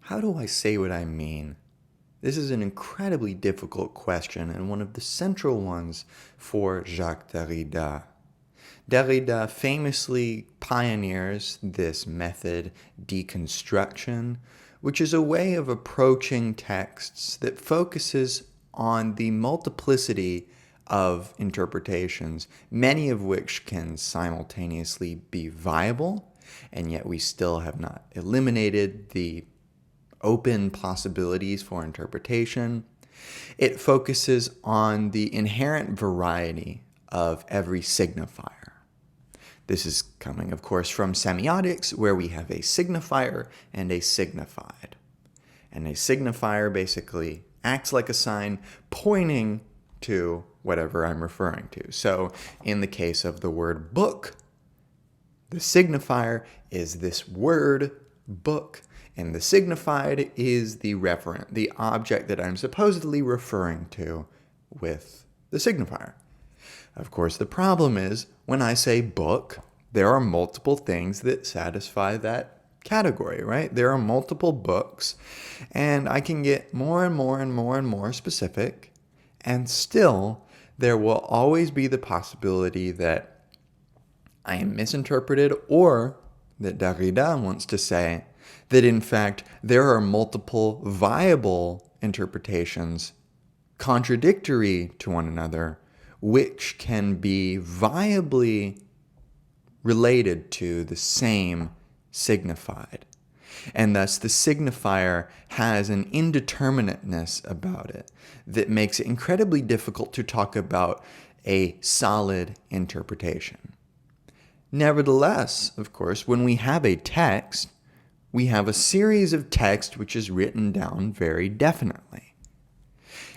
How do I say what I mean? This is an incredibly difficult question and one of the central ones for Jacques Derrida. Derrida famously pioneers this method, deconstruction, which is a way of approaching texts that focuses on the multiplicity of interpretations, many of which can simultaneously be viable, and yet we still have not eliminated the open possibilities for interpretation. It focuses on the inherent variety of every signifier. This is coming, of course, from semiotics, where we have a signifier and a signified. And a signifier basically acts like a sign pointing to whatever I'm referring to. So in the case of the word book, the signifier is this word book, and the signified is the referent, the object that I'm supposedly referring to with the signifier. Of course, the problem is when I say book, there are multiple things that satisfy that category, right? There are multiple books, and I can get more and more and more and more specific, and still there will always be the possibility that I am misinterpreted, or that Derrida wants to say that in fact there are multiple viable interpretations contradictory to one another, which can be viably related to the same signified. And thus the signifier has an indeterminateness about it that makes it incredibly difficult to talk about a solid interpretation. Nevertheless, of course, when we have a text, we have a series of text which is written down very definitely.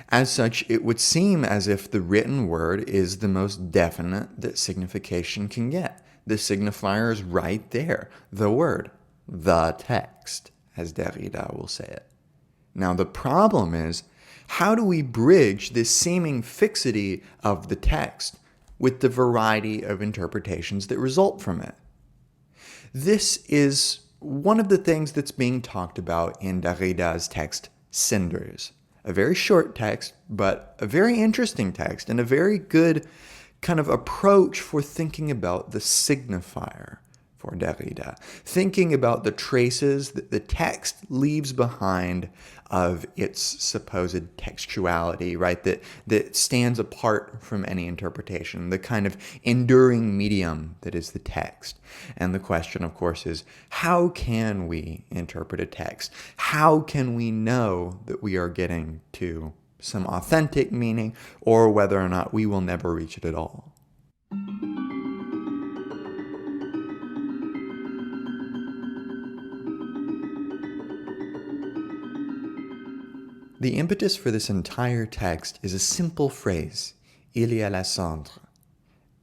As such, it would seem as if the written word is the most definite that signification can get. The signifier is right there, the word, the text, as Derrida will say it. Now the problem is, how do we bridge this seeming fixity of the text with the variety of interpretations that result from it? This is one of the things that's being talked about in Derrida's text, Cinders. A very short text, but a very interesting text and a very good kind of approach for thinking about the signifier for Derrida, thinking about the traces that the text leaves behind of its supposed textuality, right, that stands apart from any interpretation, the kind of enduring medium that is the text. And the question, of course, is how can we interpret a text? How can we know that we are getting to some authentic meaning, or whether or not we will never reach it at all? The impetus for this entire text is a simple phrase, il y a la cendre.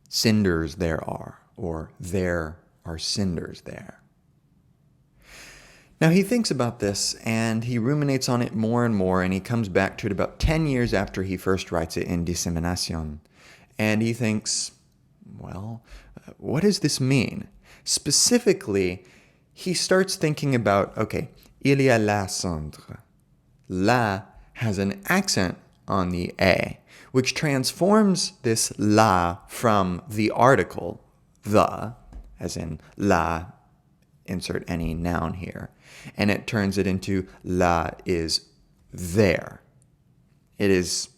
Cinders there are, or there are cinders there. Now he thinks about this and he ruminates on it more and more, and he comes back to it about 10 years after he first writes it in Dissemination. And he thinks, well, what does this mean? Specifically, he starts thinking about, okay, il y a la cendre. La has an accent on the A, which transforms this la from the article, the, as in la, insert any noun here, and it turns it into la is there. It is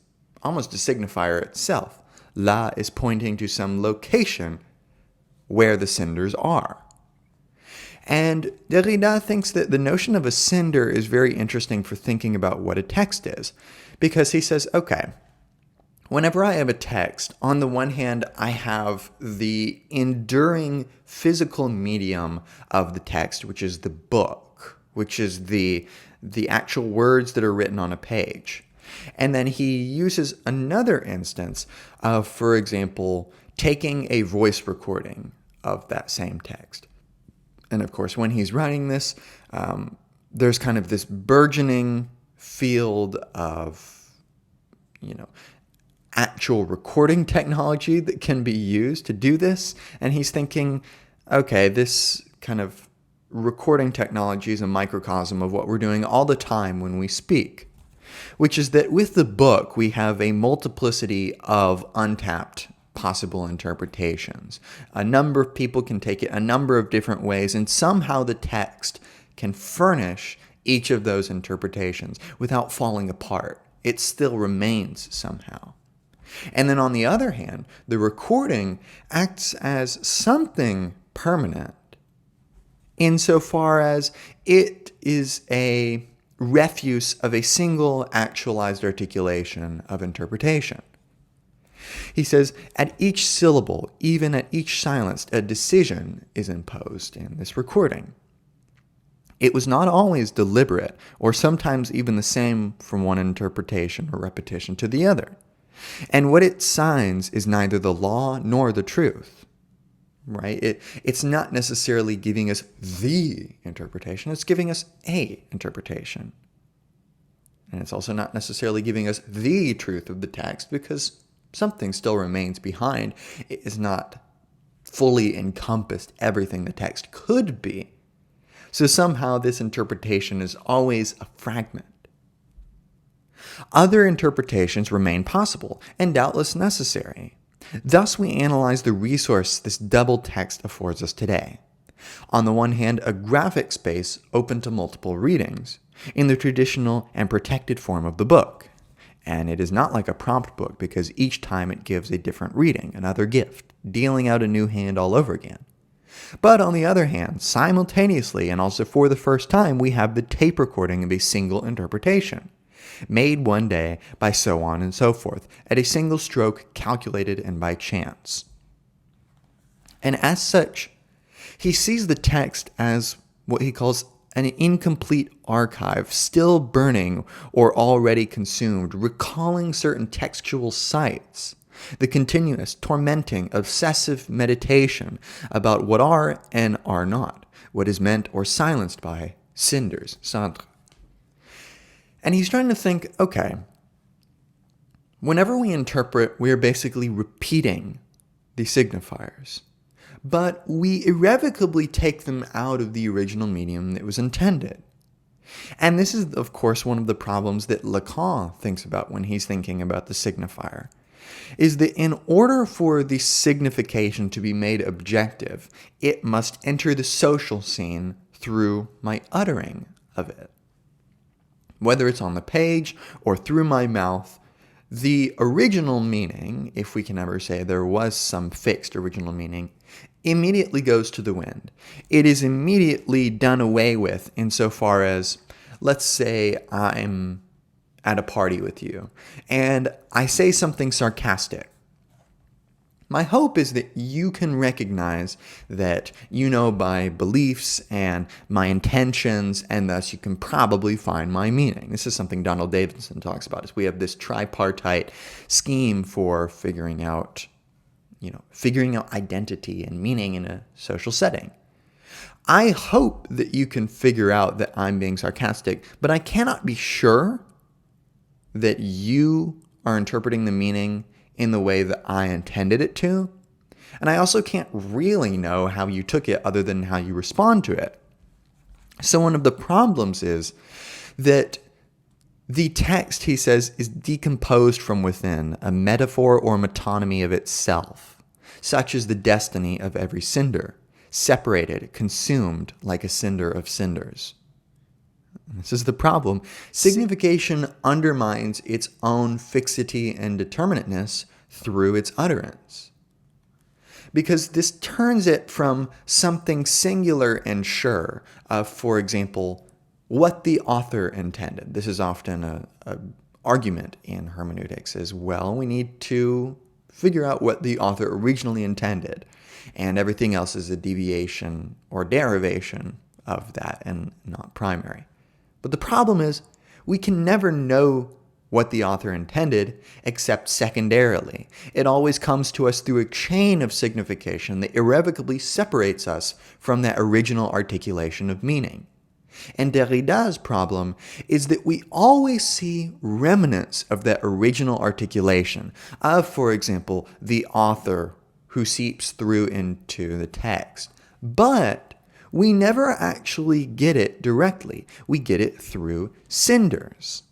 almost a signifier itself. La is pointing to some location where the cinders are. And Derrida thinks that the notion of a cinder is very interesting for thinking about what a text is, because he says, okay, whenever I have a text, on the one hand, I have the enduring physical medium of the text, which is the book, which is the actual words that are written on a page. And then he uses another instance of, for example, taking a voice recording of that same text. And of course, when he's writing this, there's kind of this burgeoning field of, actual recording technology that can be used to do this. And he's thinking, okay, this kind of recording technology is a microcosm of what we're doing all the time when we speak, which is that with the book, we have a multiplicity of untapped possible interpretations. A number of people can take it a number of different ways, and somehow the text can furnish each of those interpretations without falling apart. It still remains somehow. And then on the other hand, the recording acts as something permanent insofar as it is a refuse of a single actualized articulation of interpretation. He says, at each syllable, even at each silence, a decision is imposed in this recording. It was not always deliberate, or sometimes even the same from one interpretation or repetition to the other. And what it signs is neither the law nor the truth. Right? It's not necessarily giving us the interpretation, it's giving us a interpretation. And it's also not necessarily giving us the truth of the text, because something still remains behind. It is not fully encompassed everything the text could be. So somehow this interpretation is always a fragment. Other interpretations remain possible and doubtless necessary. Thus, we analyze the resource this double text affords us today. On the one hand, a graphic space open to multiple readings, in the traditional and protected form of the book. And it is not like a prompt book, because each time it gives a different reading, another gift, dealing out a new hand all over again. But on the other hand, simultaneously and also for the first time, we have the tape recording of a single interpretation, made one day by so on and so forth, at a single stroke calculated and by chance. And as such, he sees the text as what he calls an incomplete archive, still burning or already consumed, recalling certain textual sites, the continuous, tormenting, obsessive meditation about what are and are not, what is meant or silenced by cinders, cendre. And he's trying to think, okay, whenever we interpret, we are basically repeating the signifiers, but we irrevocably take them out of the original medium that was intended. And this is, of course, one of the problems that Lacan thinks about when he's thinking about the signifier, is that in order for the signification to be made objective, it must enter the social scene through my uttering of it. Whether it's on the page or through my mouth, the original meaning, if we can ever say there was some fixed original meaning, immediately goes to the wind. It is immediately done away with insofar as, let's say I'm at a party with you and I say something sarcastic. My hope is that you can recognize that you know my beliefs and my intentions, and thus you can probably find my meaning. This is something Donald Davidson talks about, is we have this tripartite scheme for figuring out identity and meaning in a social setting. I hope that you can figure out that I'm being sarcastic, but I cannot be sure that you are interpreting the meaning in the way that I intended it to. And I also can't really know how you took it other than how you respond to it. So one of the problems is that the text, he says, is decomposed from within, a metaphor or metonymy of itself. Such is the destiny of every cinder, separated, consumed like a cinder of cinders. This is the problem. Signification undermines its own fixity and determinateness through its utterance, because this turns it from something singular and sure of, for example, what the author intended. This is often an argument in hermeneutics as well. We need to figure out what the author originally intended, and everything else is a deviation or derivation of that and not primary. But the problem is, we can never know what the author intended except secondarily. It always comes to us through a chain of signification that irrevocably separates us from that original articulation of meaning. And Derrida's problem is that we always see remnants of that original articulation of, for example, the author who seeps through into the text. But we never actually get it directly. We get it through cinders.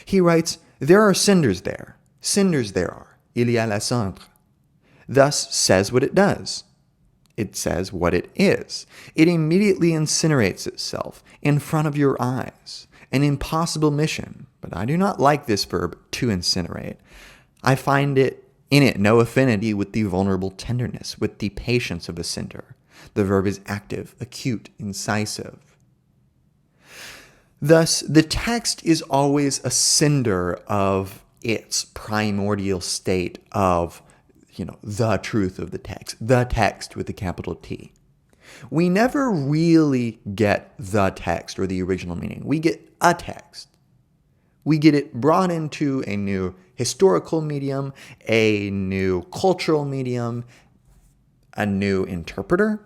He writes, there are cinders there. Cinders there are. Il y a la cendre. Thus says what it does. It says what it is. It immediately incinerates itself in front of your eyes. An impossible mission, but I do not like this verb to incinerate. I find in it no affinity with the vulnerable tenderness, with the patience of a cinder. The verb is active, acute, incisive. Thus, the text is always a cinder of its primordial state of, the truth of the text with a capital T. We never really get the text or the original meaning. We get a text. We get it brought into a new historical medium, a new cultural medium, a new interpreter.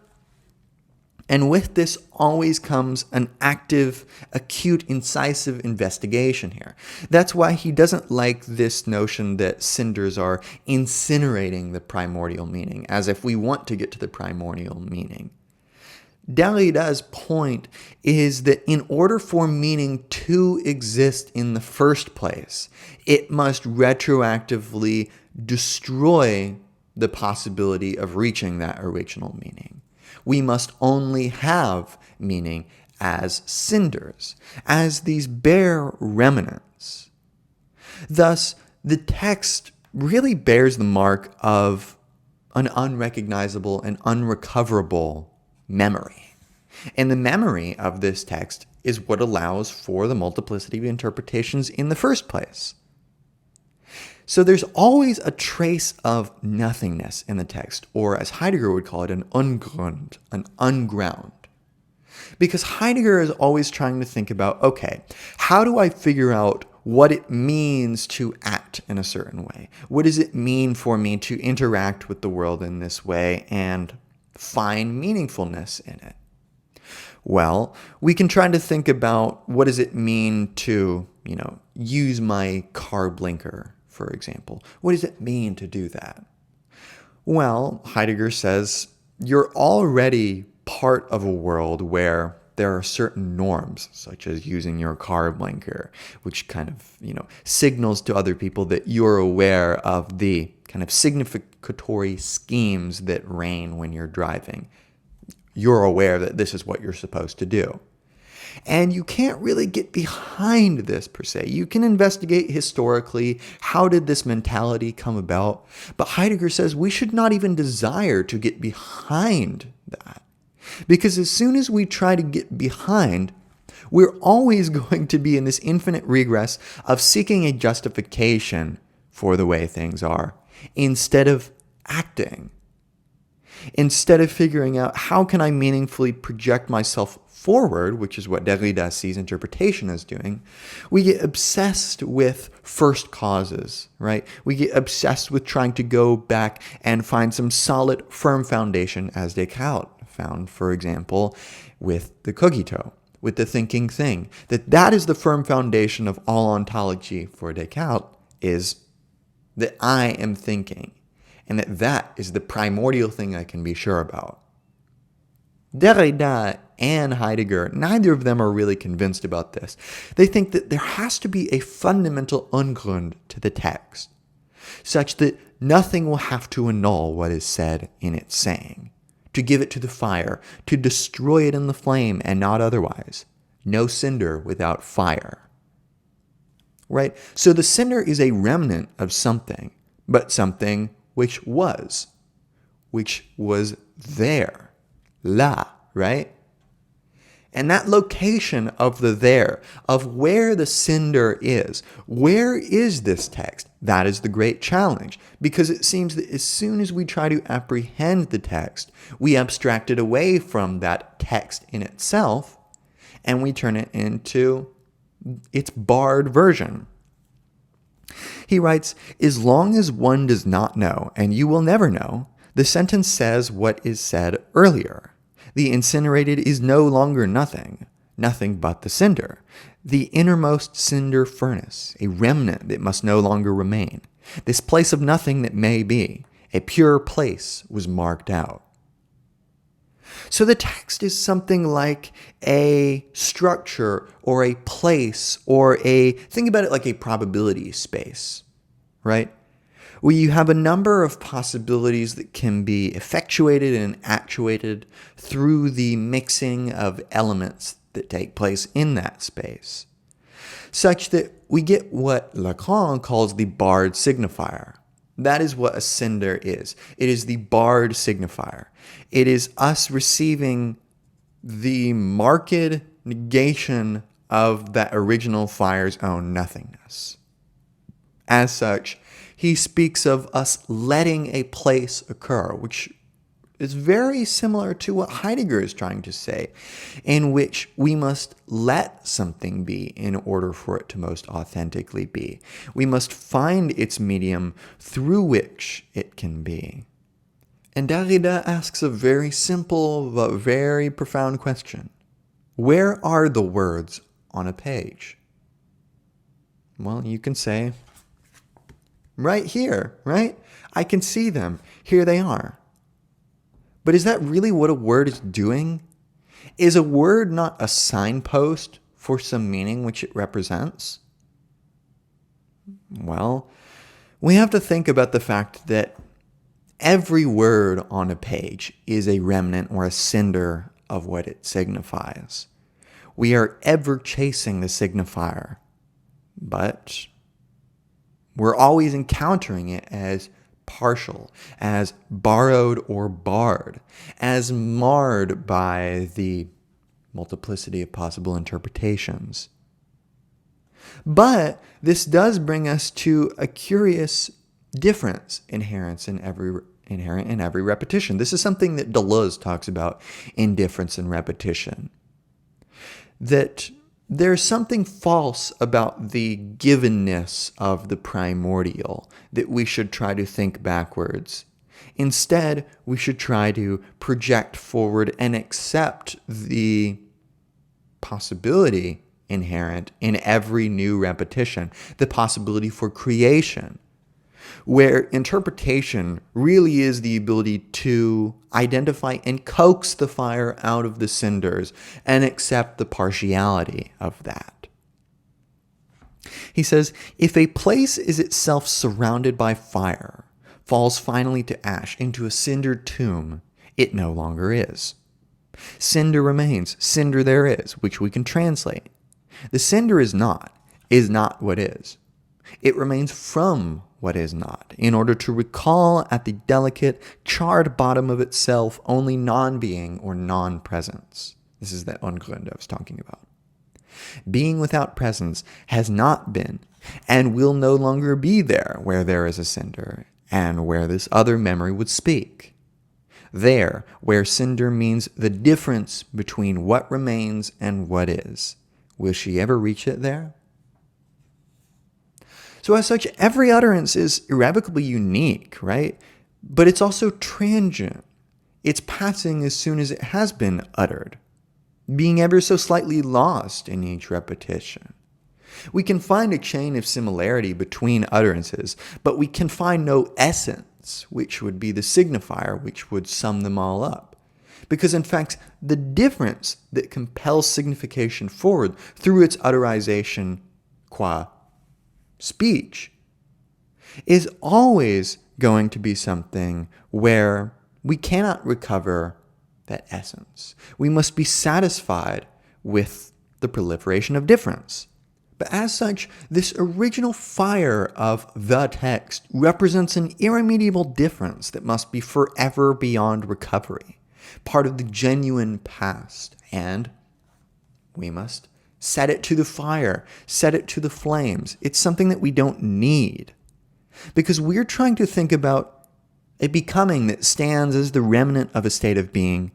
And with this always comes an active, acute, incisive investigation here. That's why he doesn't like this notion that cinders are incinerating the primordial meaning, as if we want to get to the primordial meaning. Derrida's point is that in order for meaning to exist in the first place, it must retroactively destroy the possibility of reaching that original meaning. We must only have meaning as cinders, as these bare remnants. Thus, the text really bears the mark of an unrecognizable and unrecoverable memory. And the memory of this text is what allows for the multiplicity of interpretations in the first place. So there's always a trace of nothingness in the text, or as Heidegger would call it, an unground, an unground. Because Heidegger is always trying to think about, okay, how do I figure out what it means to act in a certain way? What does it mean for me to interact with the world in this way and find meaningfulness in it? Well, we can try to think about what does it mean to, use my car blinker, for example. What does it mean to do that? Well, Heidegger says you're already part of a world where there are certain norms, such as using your car blinker, which kind of, signals to other people that you're aware of the kind of significatory schemes that reign when you're driving. You're aware that this is what you're supposed to do. And you can't really get behind this per se. You can investigate historically, how did this mentality come about? But Heidegger says we should not even desire to get behind that. Because as soon as we try to get behind, we're always going to be in this infinite regress of seeking a justification for the way things are, instead of acting. Instead of figuring out how can I meaningfully project myself forward, which is what Derrida sees interpretation as doing, we get obsessed with first causes, right? We get obsessed with trying to go back and find some solid, firm foundation, as Descartes found, for example, with the cogito, with the thinking thing. That is the firm foundation of all ontology for Descartes, is that I am thinking, and that is the primordial thing I can be sure about. Derrida and Heidegger, neither of them are really convinced about this. They think that there has to be a fundamental ungrund to the text, such that nothing will have to annul what is said in its saying, to give it to the fire, to destroy it in the flame and not otherwise. No cinder without fire. Right? So the cinder is a remnant of something, but something which was there. Là, right? And that location of the there, of where the cinder is, where is this text? That is the great challenge, because it seems that as soon as we try to apprehend the text, we abstract it away from that text in itself, and we turn it into its barred version. He writes, as long as one does not know, and you will never know, the sentence says what is said earlier. The incinerated is no longer nothing but the cinder, the innermost cinder furnace, a remnant that must no longer remain. This place of nothing that may be, a pure place was marked out. So the text is something like a structure or a place or think about it like a probability space, right? Where you have a number of possibilities that can be effectuated and actuated through the mixing of elements that take place in that space, such that we get what Lacan calls the barred signifier. That is what a cinder is. It is the barred signifier. It is us receiving the marked negation of that original fire's own nothingness. As such, he speaks of us letting a place occur, which is very similar to what Heidegger is trying to say, in which we must let something be in order for it to most authentically be. We must find its medium through which it can be. And Derrida asks a very simple but very profound question. Where are the words on a page? Well, you can say, right here, right? I can see them. Here they are. But is that really what a word is doing? Is a word not a signpost for some meaning which it represents? Well, we have to think about the fact that every word on a page is a remnant or a cinder of what it signifies. We are ever chasing the signifier, but we're always encountering it as partial, as borrowed or barred, as marred by the multiplicity of possible interpretations. But this does bring us to a curious difference inherent in every repetition. This is something that Deleuze talks about in difference and repetition. That there's something false about the givenness of the primordial that we should try to think backwards. Instead, we should try to project forward and accept the possibility inherent in every new repetition, the possibility for creation, where interpretation really is the ability to identify and coax the fire out of the cinders and accept the partiality of that. He says, if a place is itself surrounded by fire, falls finally to ash, into a cindered tomb, it no longer is. Cinder remains, cinder there is, which we can translate. The cinder is not what is. It remains from what is not, in order to recall at the delicate, charred bottom of itself only non-being or non-presence. This is that unground I was talking about. Being without presence has not been, and will no longer be there where there is a cinder, and where this other memory would speak. There, where cinder means the difference between what remains and what is. Will she ever reach it there? So as such, every utterance is irrevocably unique, right? But it's also transient. It's passing as soon as it has been uttered, being ever so slightly lost in each repetition. We can find a chain of similarity between utterances, but we can find no essence, which would be the signifier which would sum them all up. Because in fact, the difference that compels signification forward through its utterization qua speech is always going to be something where we cannot recover that essence. We must be satisfied with the proliferation of difference. But as such, this original fire of the text represents an irremediable difference that must be forever beyond recovery, part of the genuine past, and we must set it to the fire, set it to the flames. It's something that we don't need, because we're trying to think about a becoming that stands as the remnant of a state of being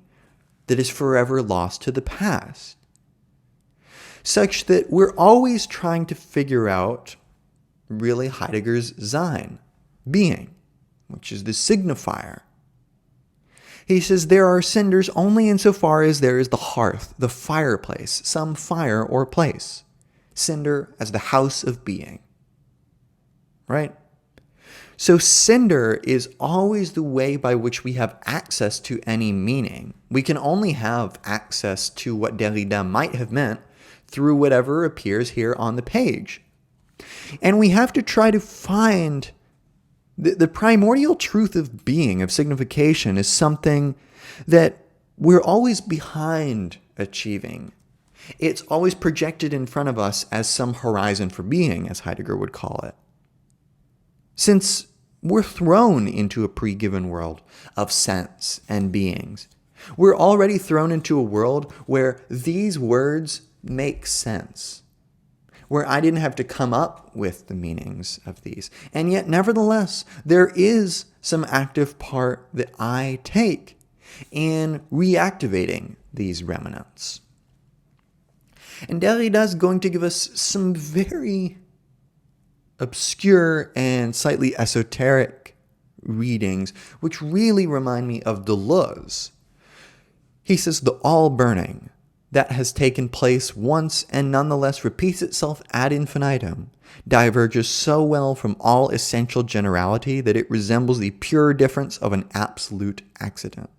that is forever lost to the past, such that we're always trying to figure out really Heidegger's Sein, being, which is the signifier. He says there are cinders only insofar as there is the hearth, the fireplace, some fire or place. Cinder as the house of being. Right? So cinder is always the way by which we have access to any meaning. We can only have access to what Derrida might have meant through whatever appears here on the page. And we have to try to find the primordial truth of being, of signification, is something that we're always behind achieving. It's always projected in front of us as some horizon for being, as Heidegger would call it. Since we're thrown into a pre-given world of sense and beings, we're already thrown into a world where these words make sense, where I didn't have to come up with the meanings of these. And yet, nevertheless, there is some active part that I take in reactivating these remnants. And Derrida is going to give us some very obscure and slightly esoteric readings, which really remind me of Deleuze. He says the all burning that has taken place once and nonetheless repeats itself ad infinitum diverges so well from all essential generality that it resembles the pure difference of an absolute accident.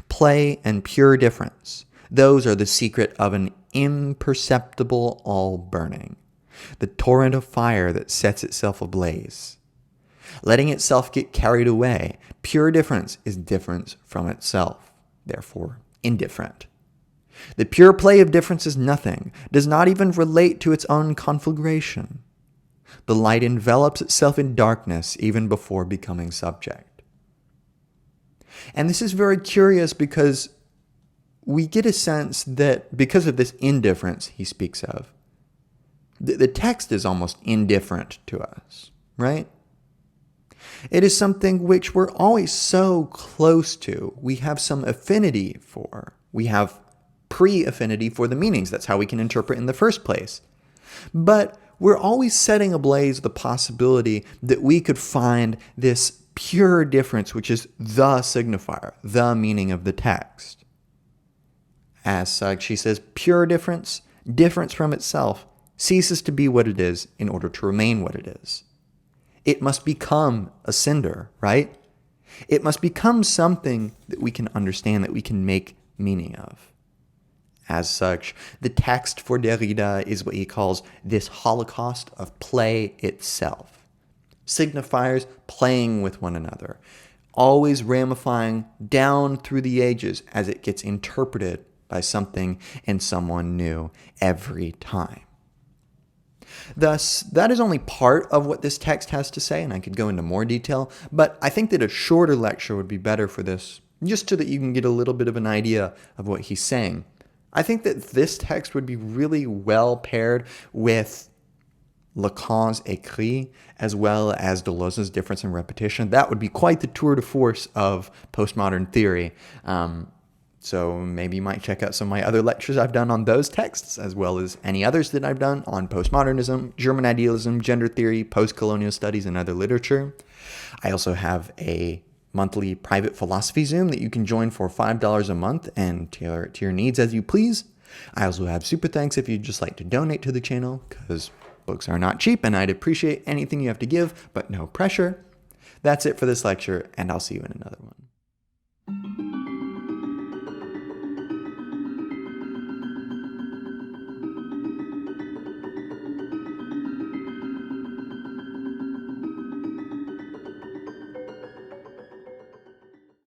Play and pure difference, those are the secret of an imperceptible all burning, the torrent of fire that sets itself ablaze. Letting itself get carried away, pure difference is difference from itself, therefore indifferent. The pure play of difference is nothing, does not even relate to its own conflagration. The light envelops itself in darkness even before becoming subject. And this is very curious because we get a sense that because of this indifference he speaks of, the text is almost indifferent to us, right? It is something which we're always so close to. We have some affinity for. We have pre-affinity for the meanings. That's how we can interpret in the first place. But we're always setting ablaze the possibility that we could find this pure difference, which is the signifier, the meaning of the text. As such, he says, pure difference, difference from itself, ceases to be what it is in order to remain what it is. It must become a cinder, right? It must become something that we can understand, that we can make meaning of. As such, the text for Derrida is what he calls this holocaust of play itself. Signifiers playing with one another, always ramifying down through the ages as it gets interpreted by something and someone new every time. Thus, that is only part of what this text has to say, and I could go into more detail, but I think that a shorter lecture would be better for this, just so that you can get a little bit of an idea of what he's saying. I think that this text would be really well paired with Lacan's écrit, as well as Deleuze's difference and repetition. That would be quite the tour de force of postmodern theory. So maybe you might check out some of my other lectures I've done on those texts, as well as any others that I've done on postmodernism, German idealism, gender theory, post-colonial studies, and other literature. I also have a monthly private philosophy Zoom that you can join for $5 a month and tailor it to your needs as you please. I also have super thanks if you'd just like to donate to the channel, because books are not cheap and I'd appreciate anything you have to give, but no pressure. That's it for this lecture, and I'll see you in another one.